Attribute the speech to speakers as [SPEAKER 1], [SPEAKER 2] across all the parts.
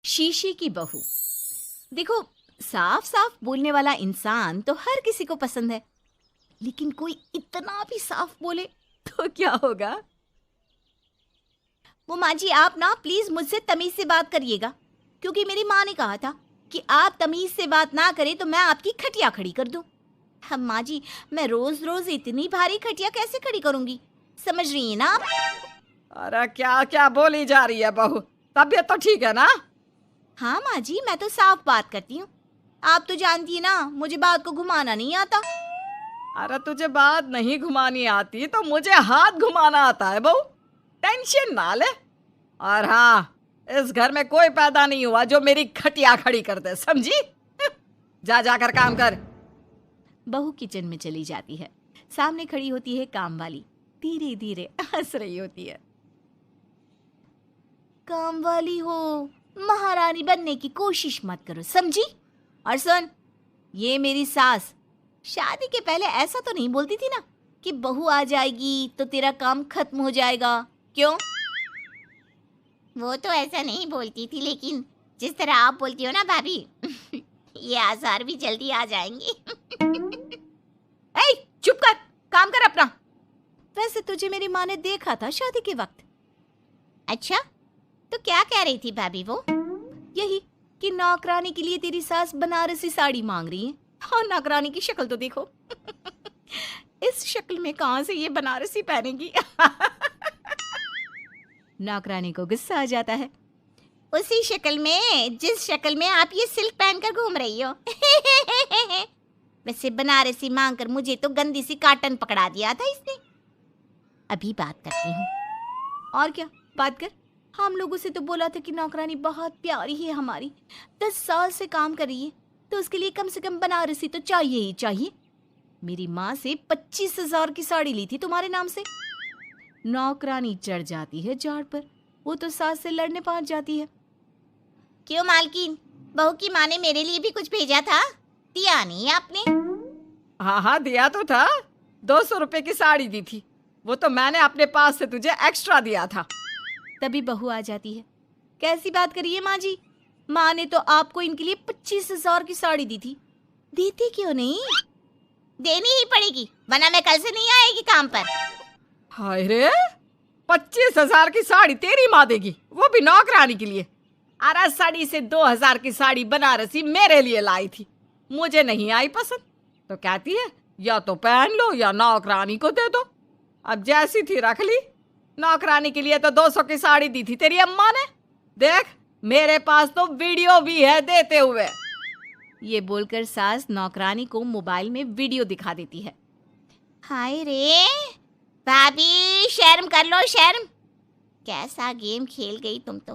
[SPEAKER 1] शीशे की बहू। देखो, साफ साफ बोलने वाला इंसान तो हर किसी को पसंद है, लेकिन कोई इतना भी साफ बोले तो क्या होगा? वो माँ जी, आप ना प्लीज मुझसे तमीज से बात करिएगा, क्योंकि मेरी माँ ने कहा था कि आप तमीज से बात ना करें तो मैं आपकी खटिया खड़ी कर दूं। हम माँ जी, मैं रोज रोज इतनी भारी खटिया कैसे खड़ी करूंगी, समझ रही है ना आप?
[SPEAKER 2] अरे क्या क्या बोली जा रही है बहू? तबीयत तो ठीक है ना?
[SPEAKER 1] हाँ माँ जी, मैं तो साफ बात करती हूँ। आप तो जानती है ना, मुझे बात को घुमाना नहीं आता।
[SPEAKER 2] अरे तुझे बात नहीं घुमानी आती तो मुझे हाथ घुमाना आता है बहू। टेंशन ना ले। और हाँ, इस घर में कोई पैदा नहीं हुआ जो मेरी खटिया खड़ी कर दे, समझी? जा जाकर काम कर।
[SPEAKER 1] बहू किचन में चली जाती है। सामने खड़ी होती है काम वाली, धीरे धीरे हंस रही होती है। काम वाली हो, महारानी बनने की कोशिश मत करो, समझी? और सुन, ये मेरी सास शादी के पहले ऐसा तो नहीं बोलती थी ना कि बहू आ जाएगी तो तेरा काम खत्म हो जाएगा, क्यों? वो तो ऐसा नहीं बोलती थी, लेकिन जिस तरह आप बोलती हो ना भाभी, ये आसार भी जल्दी आ जाएंगे। ए, चुप कर, काम कर अपना। वैसे तुझे मेरी माँ ने देखा था शादी के वक्त। अच्छा, तो क्या कह रही थी भाभी वो? यही कि नौकरानी के लिए तेरी सास बनारसी साड़ी मांग रही है। और नौकरानी की शक्ल तो देखो। इस शक्ल में कहां से ये बनारसी पहनेगी? नौकरानी को गुस्सा आ जाता है। उसी शक्ल में जिस शक्ल में आप ये सिल्क पहनकर घूम रही हो। वैसे बनारसी मांगकर मुझे तो गंदी सी काटन पकड़ा दिया था इसने। अभी बात करती हूँ। और क्या बात कर? हम लोगों से तो बोला था कि नौकरानी बहुत प्यारी है हमारी, 10 साल से काम कर रही है, तो उसके लिए कम से कम बनारसी तो चाहिए ही चाहिए। मेरी माँ से 25,000 की साड़ी ली थी तुम्हारे नाम से। नौकरानी चढ़ जाती है झाड़ पर, वो तो सास से लड़ने पहुंच जाती है। क्यों मालकिन, बहू की माँ ने मेरे लिए भी कुछ भेजा था, दिया नहीं आपने?
[SPEAKER 2] हाँ हाँ, दिया तो था। 200 रुपए की साड़ी दी थी, वो तो मैंने अपने पास से तुझे एक्स्ट्रा दिया था।
[SPEAKER 1] तभी बहू आ जाती है। कैसी बात करिए माँ जी, माँ ने तो आपको इनके लिए 25,000 की साड़ी दी थी, देती क्यों नहीं? देनी ही पड़ेगी, वरना मैं कल से नहीं आएगी काम पर।
[SPEAKER 2] हाय रे, 25,000 की साड़ी तेरी माँ देगी, वो भी नौकरानी के लिए? अरे साड़ी से 2,000 की साड़ी बनारसी मेरे लिए लाई थी, मुझे नहीं आई पसंद, तो कहती है या तो पहन लो या नौकरानी को दे दो। अब जैसी थी रख ली। नौकरानी के लिए तो 200 की साड़ी दी थी तेरी अम्मा ने। देख, मेरे पास तो वीडियो भी है देते हुए।
[SPEAKER 1] ये बोलकर सास नौकरानी को मोबाइल में वीडियो दिखा देती है। हाय रे भाभी, शर्म कर लो शर्म। कैसा गेम खेल गई तुम तो,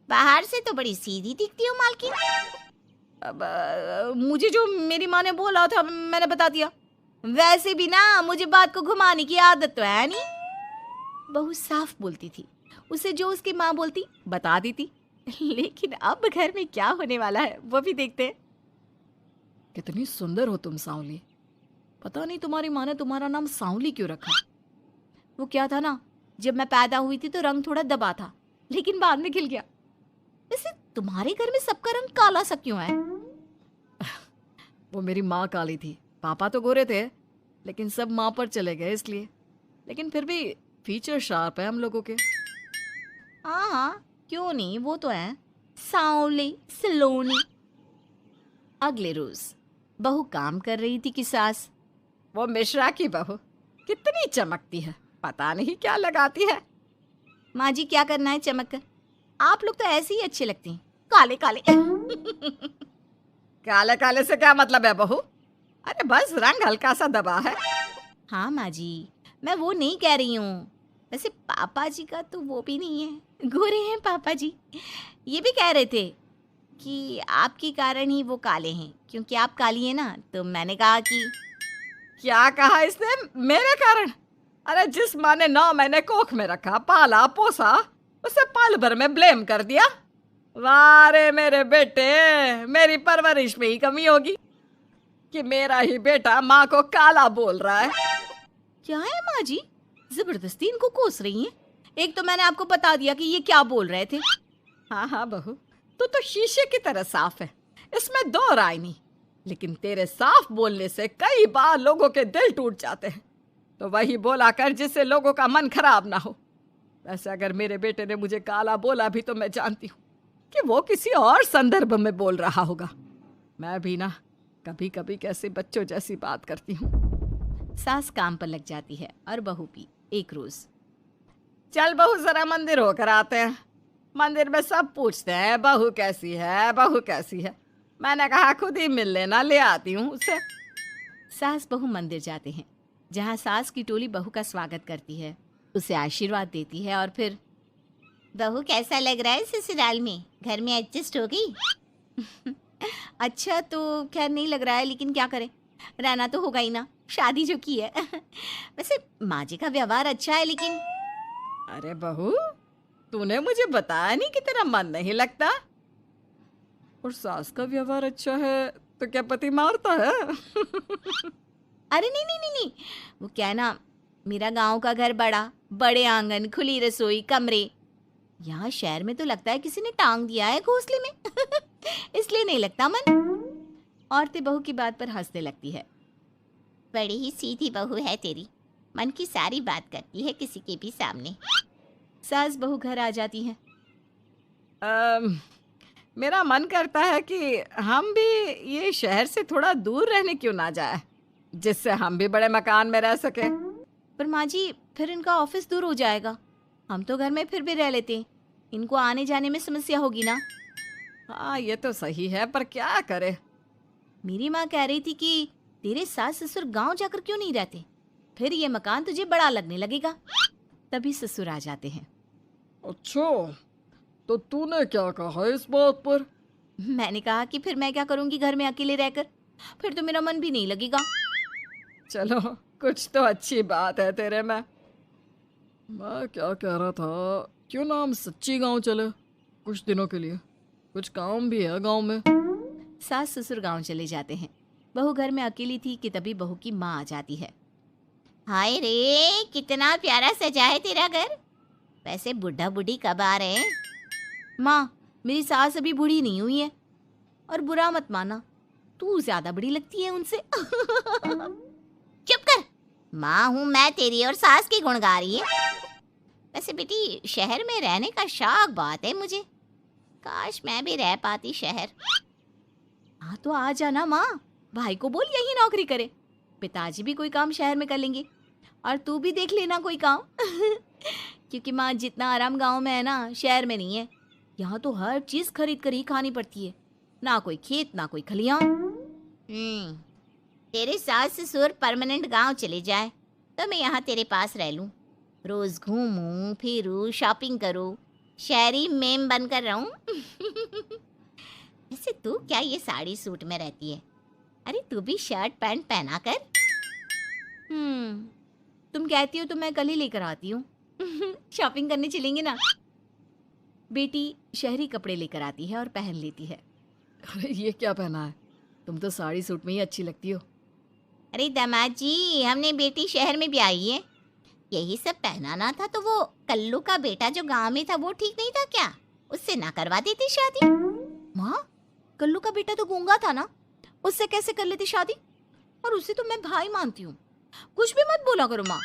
[SPEAKER 1] बाहर से तो बड़ी सीधी दिखती हो मालकिन। अब मुझे जो मेरी माँ ने बोला था मैंने बता दिया। वैसे भी ना मुझे बात को घुमाने की आदत तो है नहीं। बहू साफ बोलती थी, उसे जो उसकी माँ बोलती बता देती। लेकिन अब घर में क्या होने वाला है वो भी देखते हैं।
[SPEAKER 2] कितनी सुंदर हो तुम सांवली। पता नहीं तुम्हारी माँ ने तुम्हारा नाम सांवली क्यों रखा।
[SPEAKER 1] वो क्या था ना, जब मैं पैदा हुई थी तो रंग थोड़ा दबा था, लेकिन बाद में खिल गया। वैसे तुम्हारे घर में सबका रंग काला सा क्यों है?
[SPEAKER 2] वो मेरी माँ काली थी, पापा तो गोरे थे, लेकिन सब माँ पर चले गए इसलिए। लेकिन फिर भी फीचर शार्प है हम लोगों के।
[SPEAKER 1] हाँ हाँ, क्यों नहीं, वो तो है सांवले सलोनी। अगले रोज बहू काम कर रही थी कि सास।
[SPEAKER 2] वो मिश्रा की बहू कितनी चमकती है, पता नहीं क्या लगाती है।
[SPEAKER 1] माँ जी, क्या करना है चमक कर? आप लोग तो ऐसे ही अच्छे लगते हैं, काले काले।
[SPEAKER 2] काले काले से क्या मतलब है बहू? अरे बस रंग हल्का सा दबा है।
[SPEAKER 1] हाँ माँ जी, मैं वो नहीं कह रही हूँ। वैसे पापा जी का तो वो भी नहीं है, गोरे हैं पापा जी। ये भी कह रहे थे कि आपके कारण ही वो काले हैं, क्योंकि आप काली हैं ना, तो मैंने कहा कि।
[SPEAKER 2] क्या कहा इसने? मेरे कारण? अरे जिस माँ ने 9 महीने कोख में रखा, पाला पोसा, उसे पल भर में ब्लेम कर दिया। वाह रे मेरे बेटे, मेरी परवरिश में ही कमी होगी कि मेरा ही बेटा माँ को काला बोल रहा है।
[SPEAKER 1] क्या है माँ जी, जबरदस्ती इनको कोस रही हैं? एक तो मैंने आपको बता दिया कि ये क्या बोल रहे थे।
[SPEAKER 2] हाँ हाँ बहू, तू तो शीशे की तरह साफ है, इसमें दो राय नहीं। लेकिन तेरे साफ बोलने से कई बार लोगों के दिल टूट जाते हैं। तो वही बोला कर जिससे लोगों का मन खराब ना हो। वैसे अगर मेरे बेटे ने मुझे काला बोला भी तो मैं जानती हूँ कि वो किसी और संदर्भ में बोल रहा होगा। मैं भी ना कभी कभी कैसे बच्चों जैसी बात करती हूँ।
[SPEAKER 1] सास काम पर लग जाती है और बहू भी। एक रोज,
[SPEAKER 2] चल बहू जरा मंदिर होकर आते हैं। मंदिर में सब पूछते हैं बहू कैसी है, बहू कैसी है। मैंने कहा खुद ही मिल लेना, ले आती हूँ उसे।
[SPEAKER 1] सास बहू मंदिर जाते हैं, जहाँ सास की टोली बहू का स्वागत करती है, उसे आशीर्वाद देती है और फिर, बहू कैसा लग रहा है ससुराल में, घर में एडजस्ट हो गई? अच्छा तो खैर नहीं लग रहा है, लेकिन क्या करें, रहना तो होगा ही ना, शादी जो की है। वैसे माँ जी का व्यवहार अच्छा है, लेकिन
[SPEAKER 2] अरे बहू, तूने मुझे बताया नहीं कि तेरा मन नहीं लगता। और सास का व्यवहार अच्छा है तो क्या पति मारता है?
[SPEAKER 1] अरे नहीं नहीं नहीं नहीं, वो क्या है ना, मेरा गांव का घर बड़ा, बड़े आंगन, खुली रसोई, कमरे। यहाँ शहर में तो लगता है किसी ने टांग दिया है घोंसले में। इसलिए नहीं लगता मन। औरतें बहू की बात पर हंसने लगती है। बड़ी ही सीधी बहू है तेरी, मन की सारी बात करती है किसी के भी सामने। सास बहू घर आ जाती हैं।
[SPEAKER 2] मेरा मन करता है कि हम भी ये शहर से थोड़ा दूर रहने क्यों ना जाए, जिससे हम भी बड़े मकान में रह सके।
[SPEAKER 1] पर माँ जी, फिर इनका ऑफिस दूर हो जाएगा। हम तो घर में फिर भी रह लेते हैं, इनको आने जाने में समस्या होगी ना।
[SPEAKER 2] हाँ ये तो सही है, पर क्या करे।
[SPEAKER 1] मेरी माँ कह रही थी कि तेरे सास ससुर गांव जाकर क्यों नहीं रहते, फिर ये मकान तुझे बड़ा लगने लगेगा। तभी ससुर आ जाते हैं।
[SPEAKER 2] अच्छा, तो तूने क्या कहा इस बात पर?
[SPEAKER 1] मैंने कहा कि फिर मैं क्या करूंगी घर में अकेले रहकर, फिर तो मेरा मन भी नहीं लगेगा।
[SPEAKER 2] चलो कुछ तो अच्छी बात है तेरे में। मैं क्या कह रहा था, क्यों ना हम सच्ची गांव चले कुछ दिनों के लिए, कुछ काम भी है गांव में।
[SPEAKER 1] सास ससुर गांव चले जाते हैं। बहू घर में अकेली थी कि तभी बहू की माँ आ जाती है। हाय रे, कितना प्यारा सजा है तेरा घर। वैसे बुढ़ा बुढ़ी कब आ रहे हैं? माँ, मेरी सास अभी बूढ़ी नहीं हुई है, और बुरा मत माना, तू ज्यादा बड़ी लगती है उनसे। चुप कर, माँ हूँ मैं तेरी और सास की गुण गा रही है। वैसे बेटी, शहर में रहने का शौक बहुत है मुझे, काश मैं भी रह पाती शहर। हाँ तो आ जाना माँ, भाई को बोल यही नौकरी करे, पिताजी भी कोई काम शहर में कर लेंगे, और तू भी देख लेना कोई काम। क्योंकि माँ, जितना आराम गांव में है ना, शहर में नहीं है। यहाँ तो हर चीज खरीद कर ही खानी पड़ती है, ना कोई खेत ना कोई खलियान। तेरे सास ससुर परमानेंट गांव चले जाए तो मैं यहाँ तेरे पास रह लूं, रोज घूमूं फिरूं, शॉपिंग करूं, शहरी मेम बनकर रहूं। वैसे तू क्या ये साड़ी सूट में रहती है? अरे तू भी शर्ट पैंट पहना कर। तुम कहती हो तो मैं कल ही लेकर आती हूँ। शॉपिंग करने चलेंगे ना। बेटी शहरी कपड़े लेकर आती है और पहन लेती है।
[SPEAKER 2] अरे ये क्या पहना है, तुम तो साड़ी सूट में ही अच्छी लगती हो।
[SPEAKER 1] अरे दामाद जी, हमने बेटी शहर में भी आई है, यही सब पहनाना था तो वो कल्लू का बेटा जो गांव में था वो ठीक नहीं था क्या? उससे ना करवा देती शादी? माँ, कल्लू का बेटा तो गूंगा था ना, उससे कैसे कर लेती शादी? और उसे तो मैं भाई मानती हूँ, कुछ भी मत बोला करो माँ।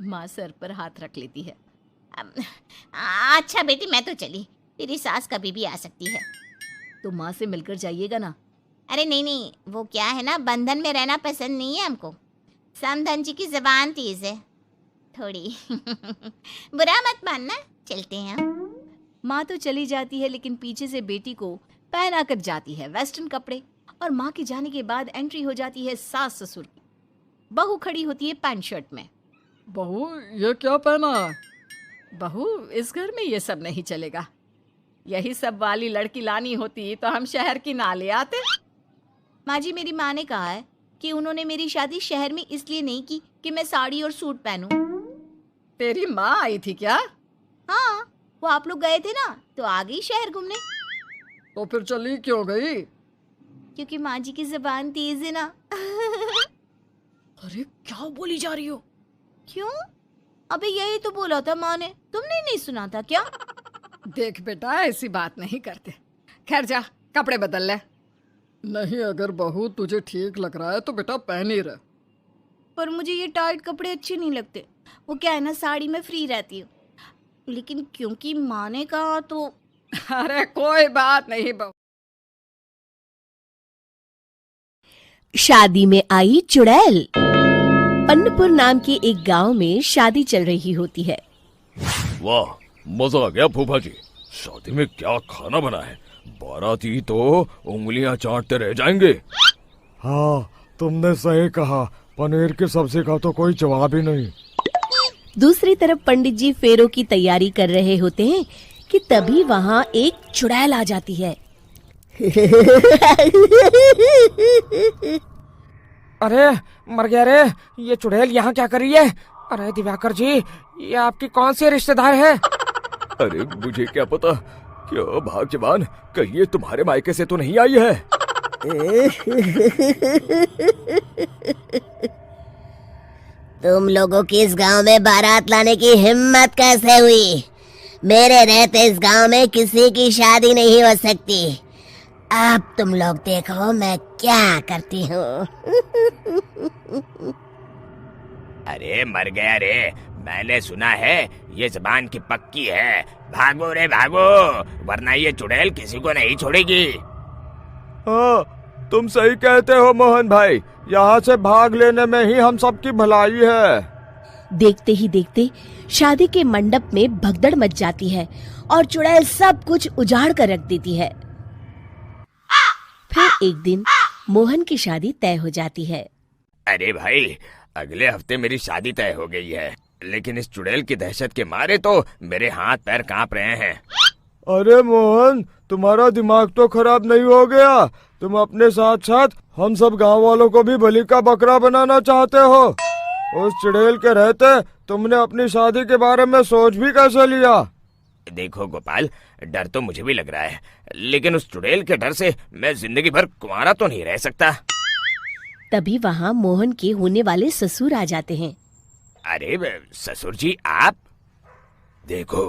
[SPEAKER 1] माँ सर पर हाथ रख लेती है। अच्छा बेटी, मैं तो चली, तेरी सास कभी भी आ सकती है। तो माँ से मिलकर जाइएगा ना। अरे नहीं नहीं, वो क्या है ना, बंधन में रहना पसंद नहीं है हमको। समधन जी की जबान तेज है थोड़ी। बुरा मत मानना, चलते हैं। माँ तो चली जाती है, लेकिन पीछे से बेटी को पहना कर जाती है वेस्टर्न कपड़े, और माँ के जाने के बाद एंट्री हो जाती है सास ससुर की। बहू खड़ी होती है पैंट शर्ट में।
[SPEAKER 2] बहू ये क्या पहना है? बहू, इस घर में ये सब नहीं चलेगा। यही सब वाली लड़की लानी होती तो हम शहर की ना ले आते। माँ जी, मेरी माँ ने कहा है कि उन्होंने मेरी शादी शहर में इसलिए नहीं की कि मैं साड़ी और सूट पहनूं। तेरी माँ आई थी क्या? हाँ, वो आप लोग गए थे ना तो आ गई शहर घूमने। तो फिर चली क्यों गई?
[SPEAKER 1] क्योंकि माँ जी की जबान तेज है ना।
[SPEAKER 2] अरे क्या बोली जा रही हो?
[SPEAKER 1] क्यों? अबे यही तो बोला था माँ ने, तुमने नहीं सुना था क्या?
[SPEAKER 2] देख बेटा, ऐसी बात नहीं करते। खैर जा, कपड़े बदल ले।
[SPEAKER 3] नहीं, अगर बहू तुझे ठीक लग रहा है तो बेटा पहन ही रहे।
[SPEAKER 1] पर मुझे ये टाइट कपड़े अच्छे नहीं लगते। वो क्या है ना, साड़ी में फ्री रहती हूँ, लेकिन क्योंकि माँ ने कहा तो।
[SPEAKER 2] अरे कोई बात नहीं बहू।
[SPEAKER 4] शादी में आई चुड़ैल। अन्नपुर नाम के एक गांव में शादी चल रही होती है।
[SPEAKER 5] वाह, मजा आ गया फूफा जी। शादी में क्या खाना बना है, बाराती तो उंगलियां चाटते रह जाएंगे।
[SPEAKER 6] हाँ, तुमने सही कहा, पनीर की सब्जी का तो कोई जवाब ही नहीं।
[SPEAKER 4] दूसरी तरफ पंडित जी फेरों की तैयारी कर रहे होते हैं कि तभी वहाँ एक चुड़ैल आ जाती है।
[SPEAKER 7] अरे मर गया रे, ये चुड़ैल यहाँ क्या कर रही है? अरे दिवाकर जी, ये आपकी कौन सी रिश्तेदार है?
[SPEAKER 5] अरे मुझे क्या पता, क्या भाग्यवान, कहीं ये तुम्हारे मायके से तो नहीं आई है।
[SPEAKER 8] तुम लोगों की इस गांव में बारात लाने की हिम्मत कैसे हुई? मेरे रहते इस गांव में किसी की शादी नहीं हो सकती। अब तुम लोग देखो मैं क्या करती हूँ।
[SPEAKER 9] अरे मर गया रे, मैंने सुना है ये जबान की पक्की है। भागो रे भागो, वरना ये चुड़ैल किसी को नहीं छोड़ेगी।
[SPEAKER 6] हाँ, तुम सही कहते हो मोहन भाई, यहाँ से भाग लेने में ही हम सबकी भलाई है।
[SPEAKER 4] देखते ही देखते शादी के मंडप में भगदड़ मच जाती है और चुड़ैल सब कुछ उजाड़ कर रख देती है। फिर एक दिन मोहन की शादी तय हो जाती है।
[SPEAKER 9] अरे भाई, अगले हफ्ते मेरी शादी तय हो गई है, लेकिन इस चुड़ैल की दहशत के मारे तो मेरे हाथ पैर कांप रहे हैं।
[SPEAKER 6] अरे मोहन, तुम्हारा दिमाग तो खराब नहीं हो गया? तुम अपने साथ साथ हम सब गांव वालों को भी बलि का बकरा बनाना चाहते हो? उस चुड़ैल के रहते तुमने अपनी शादी के बारे में सोच भी कैसे लिया?
[SPEAKER 9] देखो गोपाल, डर तो मुझे भी लग रहा है, लेकिन उस चुड़ैल के डर से मैं जिंदगी भर कुंवारा तो नहीं रह सकता।
[SPEAKER 4] तभी वहाँ मोहन के होने वाले ससुर आ जाते हैं।
[SPEAKER 9] अरे ससुर जी आप?
[SPEAKER 5] देखो,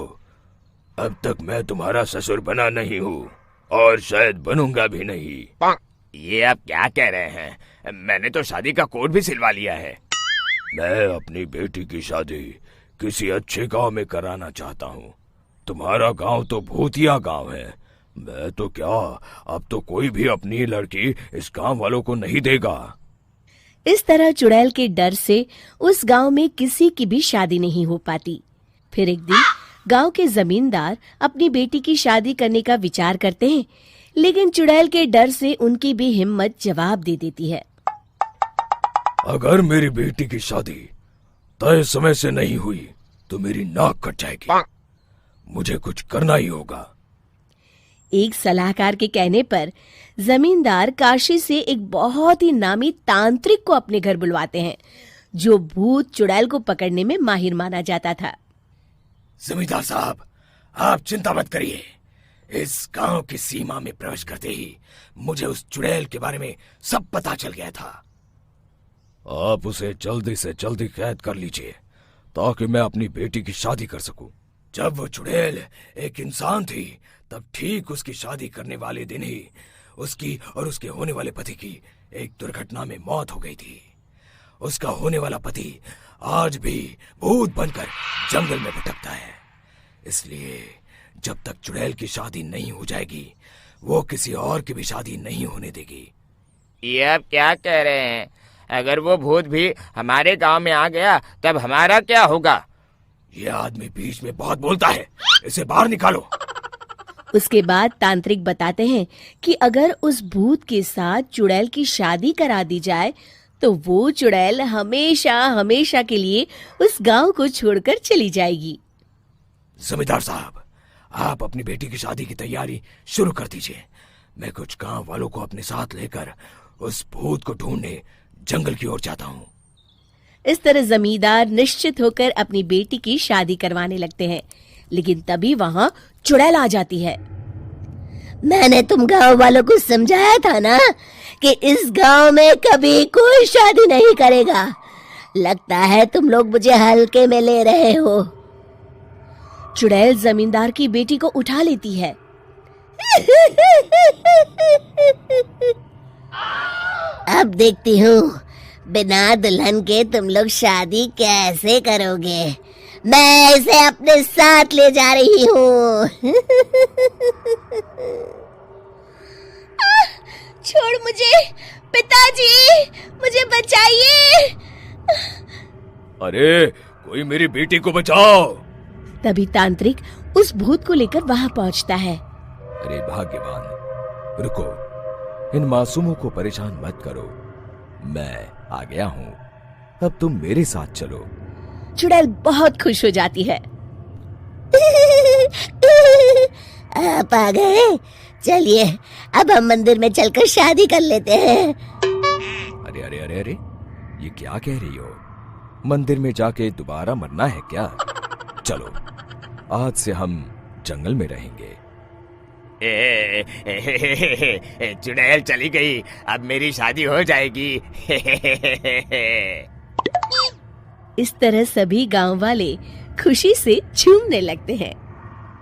[SPEAKER 5] अब तक मैं तुम्हारा ससुर बना नहीं हूँ और शायद बनूंगा भी नहीं।
[SPEAKER 9] ये आप क्या कह रहे हैं? मैंने तो शादी का कोड भी सिलवा लिया है।
[SPEAKER 5] मैं अपनी बेटी की शादी किसी अच्छे गांव में कराना चाहता हूँ। तुम्हारा गांव तो भूतिया गांव है। मैं तो क्या, अब तो कोई भी अपनी लड़की इस गांव वालों को नहीं देगा।
[SPEAKER 4] इस तरह चुड़ैल के डर से उस गांव में किसी की भी शादी नहीं हो पाती। फिर एक दिन गांव के जमींदार अपनी बेटी की शादी करने का विचार करते हैं, लेकिन चुड़ैल के डर से उनकी भी हिम्मत जवाब दे देती है।
[SPEAKER 5] अगर मेरी बेटी की शादी तय समय से नहीं हुई तो मेरी नाक कट जाएगी। मुझे कुछ करना ही होगा।
[SPEAKER 4] एक सलाहकार के कहने पर जमींदार काशी से एक बहुत ही नामी तांत्रिक को अपने घर बुलवाते हैं, जो भूत चुड़ैल को पकड़ने में माहिर माना जाता था।
[SPEAKER 9] जमींदार साहब, आप चिंता मत करिए। इस गांव की सीमा में प्रवेश करते ही मुझे उस चुड़ैल के बारे में सब पता चल गया था।
[SPEAKER 5] आप उसे जल्दी से जल्दी कैद कर लीजिए ताकि मैं अपनी बेटी की शादी कर सकूं।
[SPEAKER 9] जब वो चुड़ैल एक इंसान थी, तब ठीक उसकी शादी करने वाले दिन ही उसकी और उसके होने वाले पति की एक दुर्घटना में मौत हो गई थी। उसका होने वाला पति आज भी भूत बनकर जंगल में भटकता है। इसलिए जब तक चुड़ैल की शादी नहीं हो जाएगी, वो किसी और की भी शादी नहीं होने देगी। ये आप क्या कह रहे हैं? अगर वो भूत भी हमारे गांव में आ गया तब हमारा क्या होगा?
[SPEAKER 5] ये आदमी बीच में बहुत बोलता है, इसे बाहर निकालो।
[SPEAKER 4] उसके बाद तांत्रिक बताते हैं कि अगर उस भूत के साथ चुड़ैल की शादी करा दी जाए तो वो चुड़ैल हमेशा हमेशा के लिए उस गांव को छोड़कर चली जाएगी।
[SPEAKER 5] जमींदार साहब, आप अपनी बेटी की शादी की तैयारी शुरू कर दीजिए। मैं कुछ गांव वालों को अपने साथ लेकर उस भूत को ढूंढने जंगल की ओर जाता हूँ।
[SPEAKER 4] इस तरह जमींदार निश्चित होकर अपनी बेटी की शादी करवाने लगते हैं, लेकिन तभी वहाँ चुड़ैल आ जाती है।
[SPEAKER 8] मैंने तुम गांव वालों को समझाया था ना कि इस गांव में कभी कोई शादी नहीं करेगा। लगता है तुम लोग मुझे हल्के में ले रहे हो।
[SPEAKER 4] चुड़ैल जमींदार की बेटी को उठा लेती है।
[SPEAKER 8] अब देखती हूँ बिना दुल्हन के तुम लोग शादी कैसे करोगे। मैं इसे अपने साथ ले जा रही हूँ।
[SPEAKER 4] छोड़ मुझे, पिताजी, मुझे बचाइए।
[SPEAKER 5] अरे कोई मेरी बेटी को बचाओ।
[SPEAKER 4] तभी तांत्रिक उस भूत को लेकर वहां पहुंचता है।
[SPEAKER 5] अरे भाग्यवान, रुको, इन मासूमों को परेशान मत करो, मैं आ गया हूँ, अब तुम मेरे साथ चलो।
[SPEAKER 4] चुड़ैल बहुत खुश हो जाती है।
[SPEAKER 8] आप आ गए, चलिए अब हम मंदिर में चलकर शादी कर लेते हैं।
[SPEAKER 5] अरे अरे अरे अरे, ये क्या कह रही हो? मंदिर में जाके दोबारा मरना है क्या? चलो, आज से हम जंगल में रहेंगे।
[SPEAKER 9] चुड़ैल चली गई, अब मेरी शादी हो जाएगी।
[SPEAKER 4] इस तरह सभी गांव वाले खुशी से झूमने लगते हैं।